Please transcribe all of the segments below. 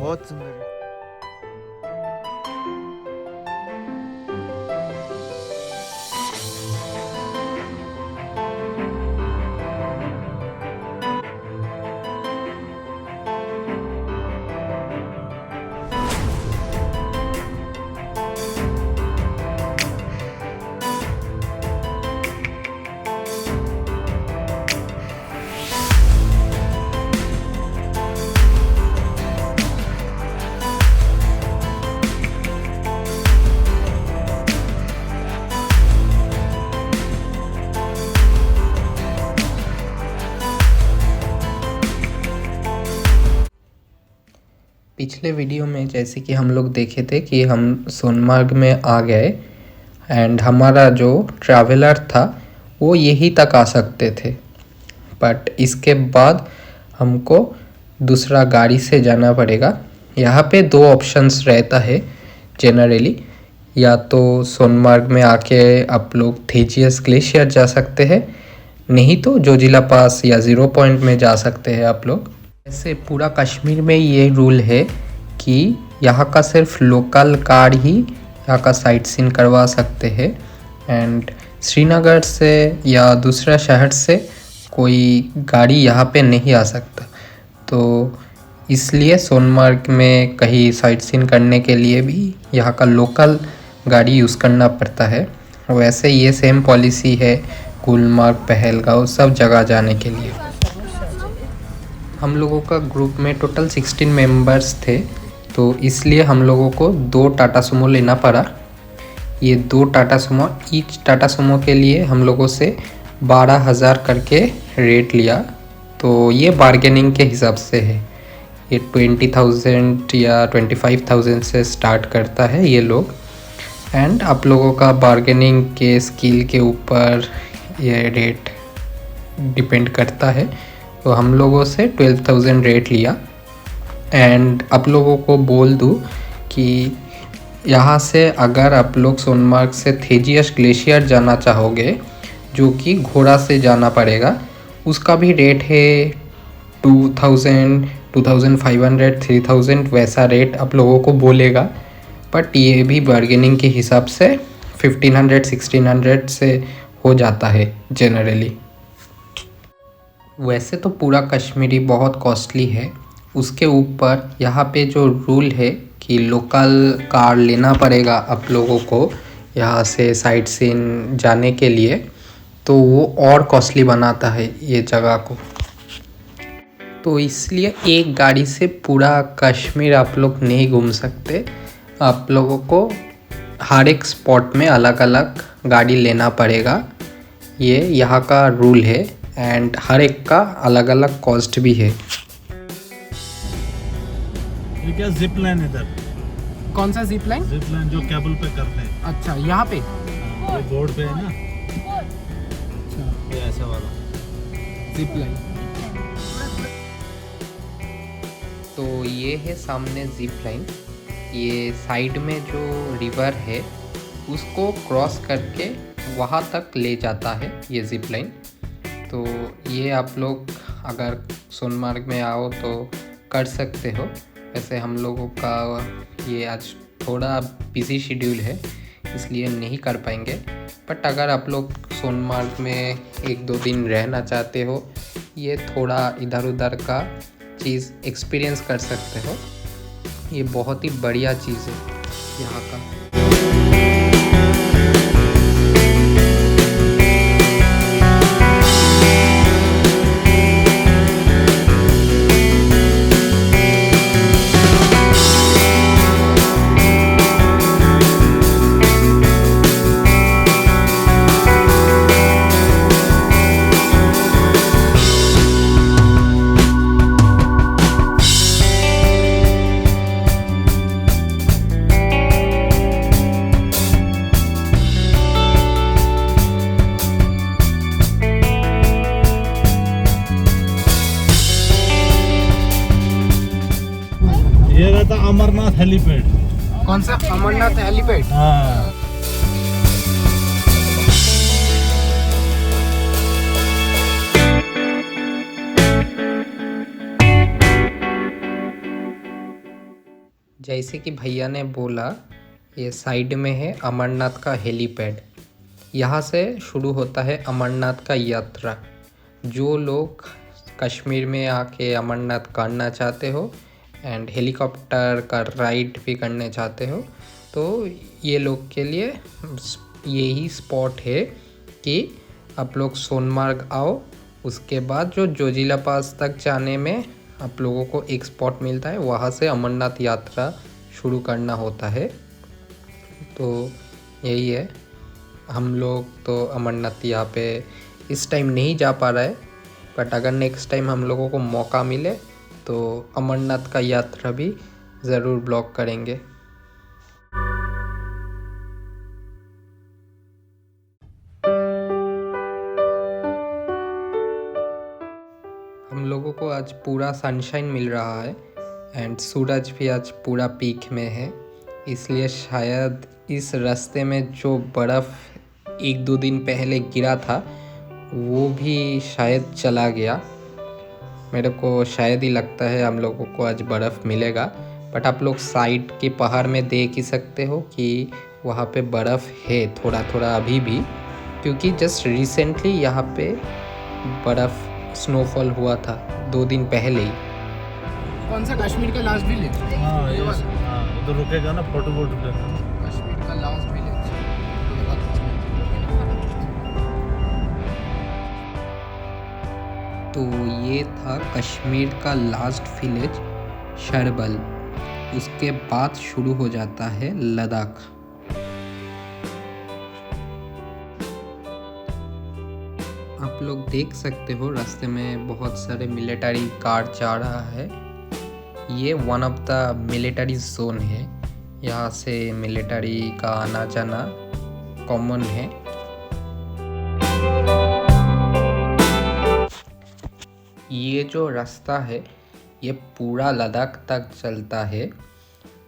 बहुत सुंदर है। पिछले वीडियो में जैसे कि हम लोग देखे थे कि हम सोनमार्ग में आ गए एंड हमारा जो ट्रैवलर था वो यहीं तक आ सकते थे, बट इसके बाद हमको दूसरा गाड़ी से जाना पड़ेगा। यहाँ पे दो ऑप्शंस रहता है जनरली, या तो सोनमार्ग में आके आप लोग थेजियस ग्लेशियर जा सकते हैं, नहीं तो जोजिला पास या ज़ीरो पॉइंट में जा सकते हैं आप लोग। ऐसे पूरा कश्मीर में ये रूल है कि यहाँ का सिर्फ लोकल कार ही यहाँ का साइट सीन करवा सकते हैं एंड श्रीनगर से या दूसरा शहर से कोई गाड़ी यहाँ पे नहीं आ सकता। तो इसलिए सोनमार्ग में कहीं साइट सीन करने के लिए भी यहाँ का लोकल गाड़ी यूज़ करना पड़ता है। वैसे ये सेम पॉलिसी है गुलमार्ग, पहलगांव सब जगह जाने के लिए। हम लोगों का ग्रुप में टोटल 16 मेंबर्स थे, तो इसलिए हम लोगों को 2 टाटा सुमो लेना पड़ा। ये 2 Tata Sumo, each Tata Sumo के लिए हम लोगों से 12,000 करके रेट लिया। तो ये बार्गेनिंग के हिसाब से है, ये 20,000 या 25,000 से स्टार्ट करता है ये लोग, एंड आप लोगों का बार्गेनिंग के स्किल के ऊपर ये रेट डिपेंड करता है। तो हम लोगों से 12,000 रेट लिया। एंड आप लोगों को बोल दूँ कि यहाँ से अगर आप लोग सोनमार्ग से थेजियस ग्लेशियर जाना चाहोगे, जो कि घोड़ा से जाना पड़ेगा, उसका भी रेट है 2,000, 2,500, 3,000 वैसा रेट आप लोगों को बोलेगा। बट ये भी बार्गेनिंग के हिसाब से 1,500, 1,600 से हो जाता है जनरली। वैसे तो पूरा कश्मीरी बहुत कॉस्टली है, उसके ऊपर यहाँ पे जो रूल है कि लोकल कार लेना पड़ेगा आप लोगों को यहाँ से साइट सीन जाने के लिए, तो वो और कॉस्टली बनाता है ये जगह को। तो इसलिए एक गाड़ी से पूरा कश्मीर आप लोग नहीं घूम सकते, आप लोगों को हर एक स्पॉट में अलग अलग गाड़ी लेना पड़ेगा। ये यहाँ का रूल है एंड हर एक का अलग अलग कॉस्ट भी है। ये क्या जिप लाइन इधर? कौन सा जिप लाइन? जिप लाइन जो केबल पे करते हैं। अच्छा, यहाँ पे ये बोर्ड पे है ना, ये ऐसा वाला जिप लाइन। तो ये है सामने जिप लाइन, ये साइड में जो रिवर है उसको क्रॉस करके वहाँ तक ले जाता है ये जिप लाइन। तो ये आप लोग अगर सोनमार्ग में आओ तो कर सकते हो। वैसे हम लोगों का ये आज थोड़ा बिजी शेड्यूल है, इसलिए नहीं कर पाएंगे, बट अगर आप लोग सोनमार्ग में 1-2 दिन रहना चाहते हो, ये थोड़ा इधर उधर का चीज़ एक्सपीरियंस कर सकते हो। ये बहुत ही बढ़िया चीज़ है यहाँ का। ये रहता अमरनाथ हेलीपैड। कौन सा? अमरनाथ हेलीपैड। हाँ, जैसे कि भैया ने बोला, ये साइड में है अमरनाथ का हेलीपैड। यहाँ से शुरू होता है अमरनाथ का यात्रा। जो लोग कश्मीर में आके अमरनाथ करना चाहते हो एंड हेलीकॉप्टर का राइड भी करने चाहते हो, तो ये लोग के लिए यही स्पॉट है कि आप लोग सोनमार्ग आओ। उसके बाद जो जोजिला पास तक जाने में आप लोगों को एक स्पॉट मिलता है, वहाँ से अमरनाथ यात्रा शुरू करना होता है। तो यही है, हम लोग तो अमरनाथ यहाँ पे इस टाइम नहीं जा पा रहा है, बट अगर नेक्स्ट टाइम हम लोगों को मौका मिले तो अमरनाथ का यात्रा भी ज़रूर ब्लॉग करेंगे। हम लोगों को आज पूरा सनशाइन मिल रहा है एंड सूरज भी आज पूरा पीक में है, इसलिए शायद इस रास्ते में जो बर्फ़ एक दो दिन पहले गिरा था वो भी शायद चला गया। मेरे को शायद ही लगता है हम लोगों को आज बर्फ़ मिलेगा, बट आप लोग साइड के पहाड़ में देख ही सकते हो कि वहाँ पे बर्फ़ है थोड़ा थोड़ा अभी भी, क्योंकि जस्ट रिसेंटली यहाँ पे बर्फ़ स्नोफॉल हुआ था 2 दिन पहले ही। कौन सा कश्मीर का लास्ट विलेज? हाँ उधर रुकेगा ना, फोटो वोटो लेना। कश्मीर का लास्ट विलेज। तो ये था कश्मीर का लास्ट विलेज शरबल। उसके बाद शुरू हो जाता है लद्दाख। आप लोग देख सकते हो रास्ते में बहुत सारे मिलिट्री कार जा रहा है। ये one of the military zone है, यहाँ से मिलिट्री का आना जाना कॉमन है। ये जो रास्ता है ये पूरा लद्दाख तक चलता है,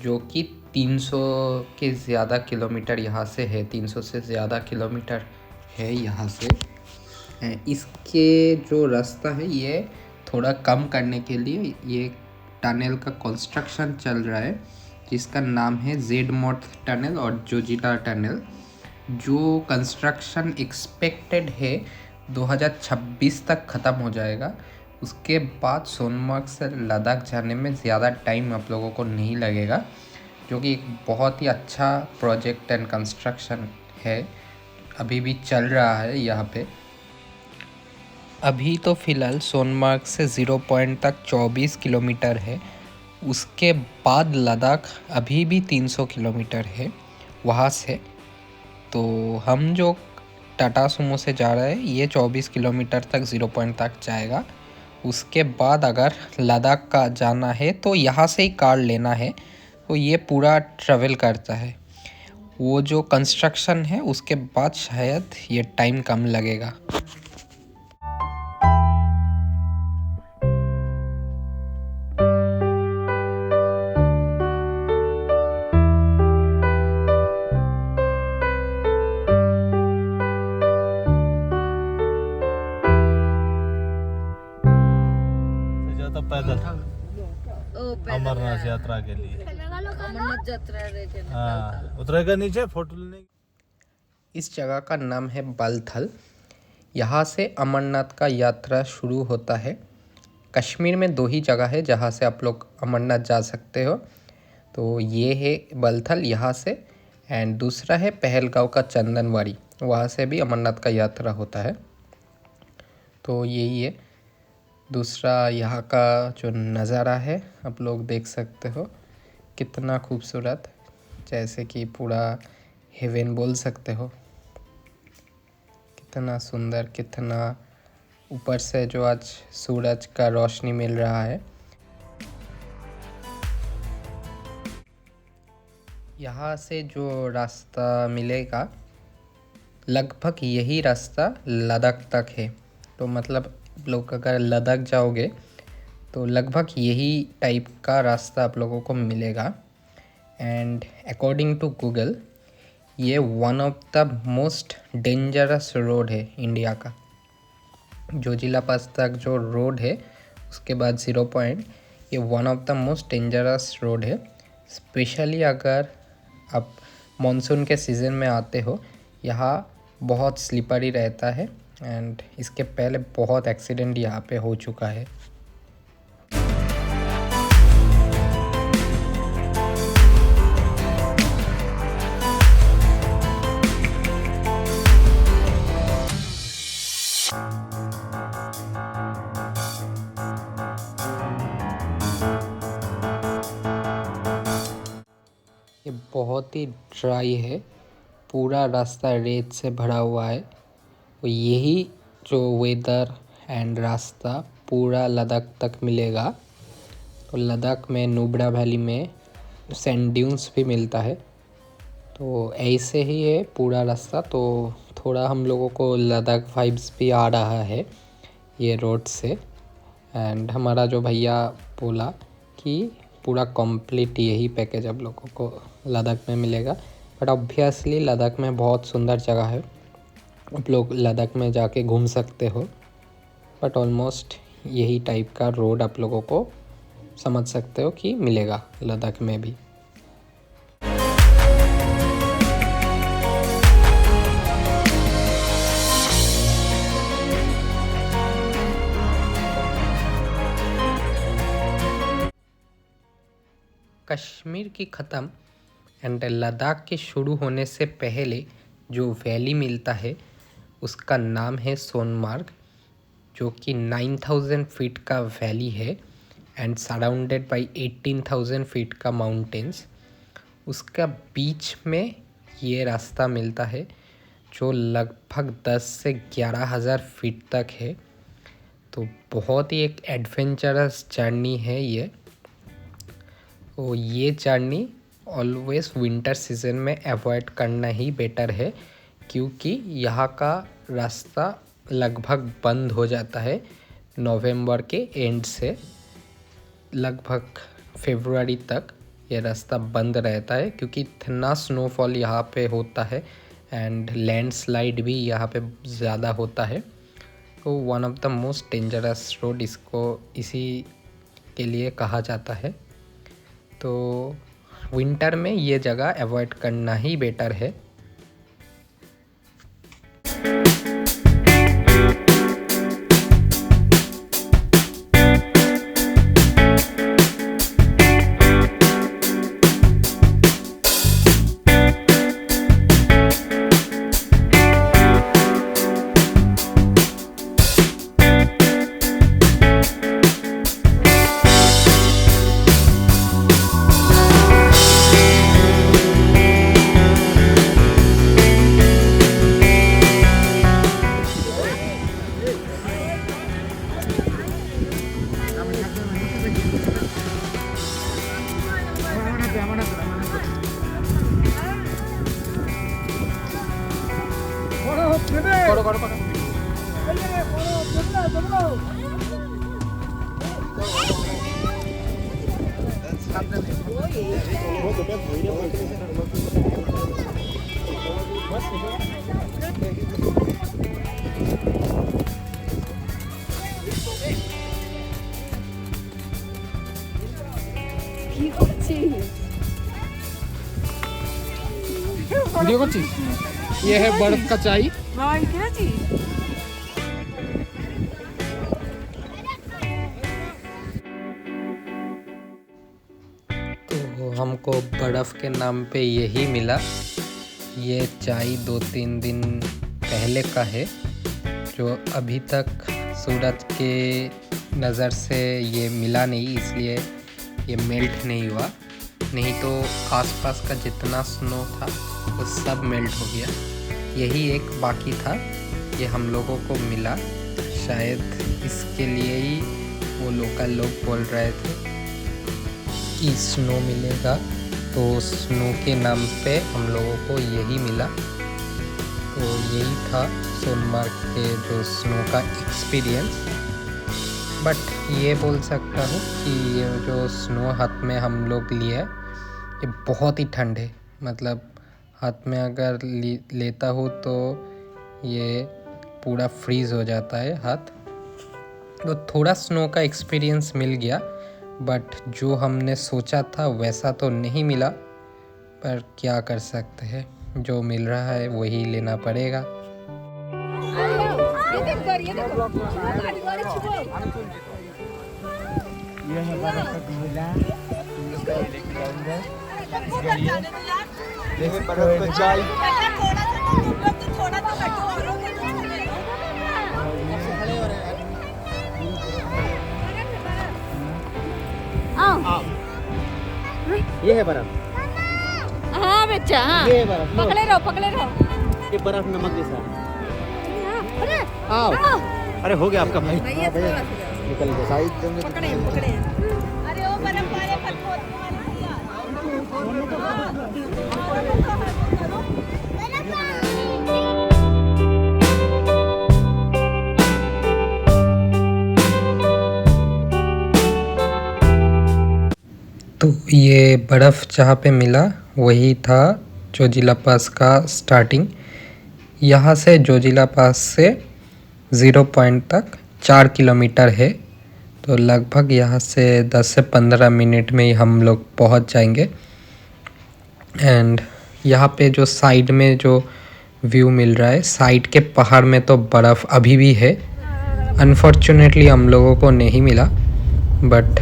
जो कि 300 के ज़्यादा किलोमीटर यहाँ से है, 300 से ज़्यादा किलोमीटर है यहाँ से। इसके जो रास्ता है ये थोड़ा कम करने के लिए ये टनल का कंस्ट्रक्शन चल रहा है, जिसका नाम है जेड मॉथ टनल और जोजिला टनल। जो कंस्ट्रक्शन एक्सपेक्टेड है 2026 तक ख़त्म हो जाएगा। उसके बाद सोनमार्ग से लद्दाख जाने में ज़्यादा टाइम आप लोगों को नहीं लगेगा, जो कि एक बहुत ही अच्छा प्रोजेक्ट एंड कंस्ट्रक्शन है, अभी भी चल रहा है यहाँ पे। अभी तो फ़िलहाल सोनमार्ग से 0 पॉइंट तक 24 किलोमीटर है। उसके बाद लद्दाख अभी भी 300 किलोमीटर है वहाँ से। तो हम जो टाटा सुमो से जा रहे हैं ये 24 किलोमीटर तक 0 पॉइंट तक जाएगा। उसके बाद अगर लद्दाख का जाना है तो यहाँ से ही कार लेना है, तो ये पूरा ट्रैवल करता है। वो जो कंस्ट्रक्शन है उसके बाद शायद ये टाइम कम लगेगा। पैदल अमरनाथ यात्रा के लिए। अमरनाथ यात्रा हाँ उतरेगा नीचे फोटो लेने। इस जगह का नाम है बलथल। यहाँ से अमरनाथ का यात्रा शुरू होता है। कश्मीर में 2 ही जगह है जहाँ से आप लोग अमरनाथ जा सकते हो, तो ये है बलथल यहाँ से, एंड दूसरा है पहलगांव का चंदनवाड़ी, वहाँ से भी अमरनाथ का यात्रा होता है। तो यही है। दूसरा यहाँ का जो नज़ारा है आप लोग देख सकते हो, कितना खूबसूरत, जैसे कि पूरा हेवन बोल सकते हो। कितना सुंदर, कितना ऊपर से जो आज सूरज का रोशनी मिल रहा है। यहाँ से जो रास्ता मिलेगा लगभग यही रास्ता लद्दाख तक है। तो मतलब लोग अगर लद्दाख जाओगे तो लगभग यही टाइप का रास्ता आप लोगों को मिलेगा। एंड अकॉर्डिंग टू गूगल ये one of the most dangerous road है इंडिया का। जोजिला पास तक जो रोड है उसके बाद 0 पॉइंट, ये one of the most dangerous road है। स्पेशली अगर आप मॉनसून के सीज़न में आते हो, यहाँ बहुत स्लिपरी रहता है एंड इसके पहले बहुत एक्सीडेंट यहाँ पे हो चुका है। ये बहुत ही ड्राई है, पूरा रास्ता रेत से भरा हुआ है। और यही जो वेदर एंड रास्ता पूरा लद्दाख तक मिलेगा। तो लद्दाख में नुब्रा वैली में सैंड ड्यून्स भी मिलता है। तो ऐसे ही है पूरा रास्ता। तो थोड़ा हम लोगों को लद्दाख वाइब्स भी आ रहा है ये रोड से। एंड हमारा जो भैया बोला कि पूरा कंप्लीट यही पैकेज आप लोगों को लद्दाख में मिलेगा। बट ऑब्वियसली लद्दाख में बहुत सुंदर जगह है, आप लोग लद्दाख में जाके घूम सकते हो। बट ऑलमोस्ट यही टाइप का रोड आप लोगों को समझ सकते हो कि मिलेगा लद्दाख में भी। कश्मीर की ख़त्म एंड लद्दाख के शुरू होने से पहले जो वैली मिलता है उसका नाम है सोनमार्ग, जो कि 9000 फीट का वैली है एंड सराउंडेड बाय 18,000 फीट का माउंटेन्स। उसका बीच में ये रास्ता मिलता है जो लगभग 10 से 11,000 फीट तक है। तो बहुत ही एक एडवेंचरस जर्नी है ये। तो ये जर्नी ऑलवेज़ विंटर सीज़न में अवॉइड करना ही बेटर है, क्योंकि यहाँ का रास्ता लगभग बंद हो जाता है नवंबर के एंड से लगभग फरवरी तक ये रास्ता बंद रहता है, क्योंकि इतना स्नोफॉल यहाँ पे होता है एंड लैंडस्लाइड भी यहाँ पे ज़्यादा होता है। तो one of the most dangerous road इसको इसी के लिए कहा जाता है। तो विंटर में ये जगह अवॉइड करना ही बेटर है। करो करो करो। वीडियो করছিস? ये है बर्फ का चाय। तो हमको बर्फ़ के नाम पे यही मिला। ये चाय 2-3 दिन पहले का है, जो अभी तक सूरज के नज़र से ये मिला नहीं, इसलिए ये मेल्ट नहीं हुआ। नहीं तो आसपास का जितना स्नो था वो सब मेल्ट हो गया। यही एक बाकी था, ये हम लोगों को मिला। शायद इसके लिए ही वो लोकल लोग बोल रहे थे कि स्नो मिलेगा, तो स्नो के नाम पे हम लोगों को यही मिला। तो यही था सोनमार्ग के जो स्नो का एक्सपीरियंस। बट ये बोल सकता हूँ कि ये जो स्नो हाथ में हम लोग लिए ये बहुत ही ठंड है। मतलब हाथ में अगर लेता हूँ तो ये पूरा फ्रीज़ हो जाता है हाथ। तो थोड़ा स्नो का एक्सपीरियंस मिल गया, बट जो हमने सोचा था वैसा तो नहीं मिला, पर क्या कर सकते हैं, जो मिल रहा है वही लेना पड़ेगा। ये है बर्फ का झूला, इसका लेके जाऊंगा। ये बर्फ का जाल। ये है बर्फ। हाँ बच्चा, हाँ ये है बर्फ। लो। पकड़े रहो। ये बर्फ नमक के साथ। आओ। अरे हो गया आपका भाई। निकल गया साइड में। पकड़े। अरे वो बर्फ वाले तो ये बर्फ़ जहाँ पे मिला वही था जोजिला पास का स्टार्टिंग। यहाँ से जोजिला पास से 0 पॉइंट तक 4 किलोमीटर है, तो लगभग यहाँ से 10 से 15 मिनट में ही हम लोग पहुँच जाएंगे। एंड यहाँ पे जो साइड में जो व्यू मिल रहा है, साइड के पहाड़ में तो बर्फ़ अभी भी है। अनफॉर्चुनेटली हम लोगों को नहीं मिला, बट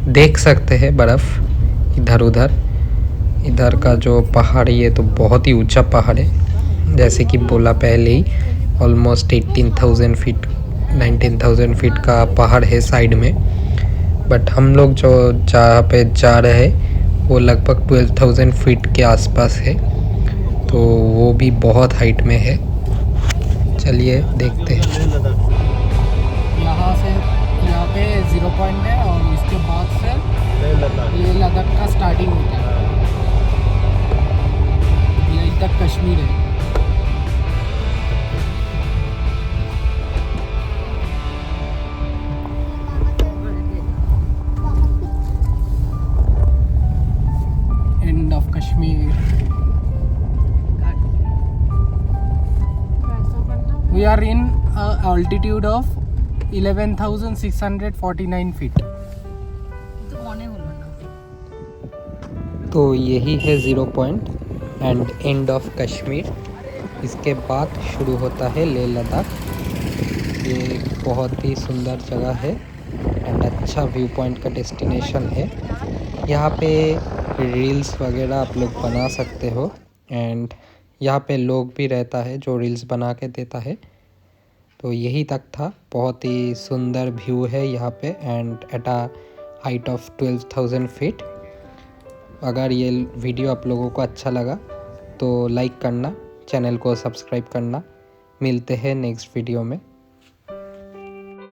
देख सकते हैं बर्फ़ इधर उधर। इधर का जो पहाड़ ये तो बहुत ही ऊंचा पहाड़ है, जैसे कि बोला पहले ही, ऑलमोस्ट 18,000 फीट 19,000 फीट का पहाड़ है साइड में। बट हम लोग जो जहाँ पे जा रहे हैं वो लगभग 12,000 फीट के आसपास है, तो वो भी बहुत हाइट में है। चलिए देखते हैं। यहाँ से यहाँ पे 0 पॉइंट है और इसके बाद से लेह लद्दाख का स्टार्टिंग होता है। यहीं तक कश्मीर है। End of Kashmir. We are in altitude of 11,649 feet. तो यही है 0 point and end of Kashmir. इसके बाद शुरू होता है लेह लद्दाख। ये बहुत ही सुंदर जगह है एंड अच्छा व्यू पॉइंट का डेस्टिनेशन है। यहाँ पे रील्स वगैरह आप लोग बना सकते हो, एंड यहाँ पे लोग भी रहता है जो रील्स बना के देता है। तो यही तक था, बहुत ही सुंदर व्यू है यहाँ पे and at a height of 12,000 feet. अगर ये वीडियो आप लोगों को अच्छा लगा तो लाइक करना, चैनल को सब्सक्राइब करना। मिलते हैं नेक्स्ट वीडियो में।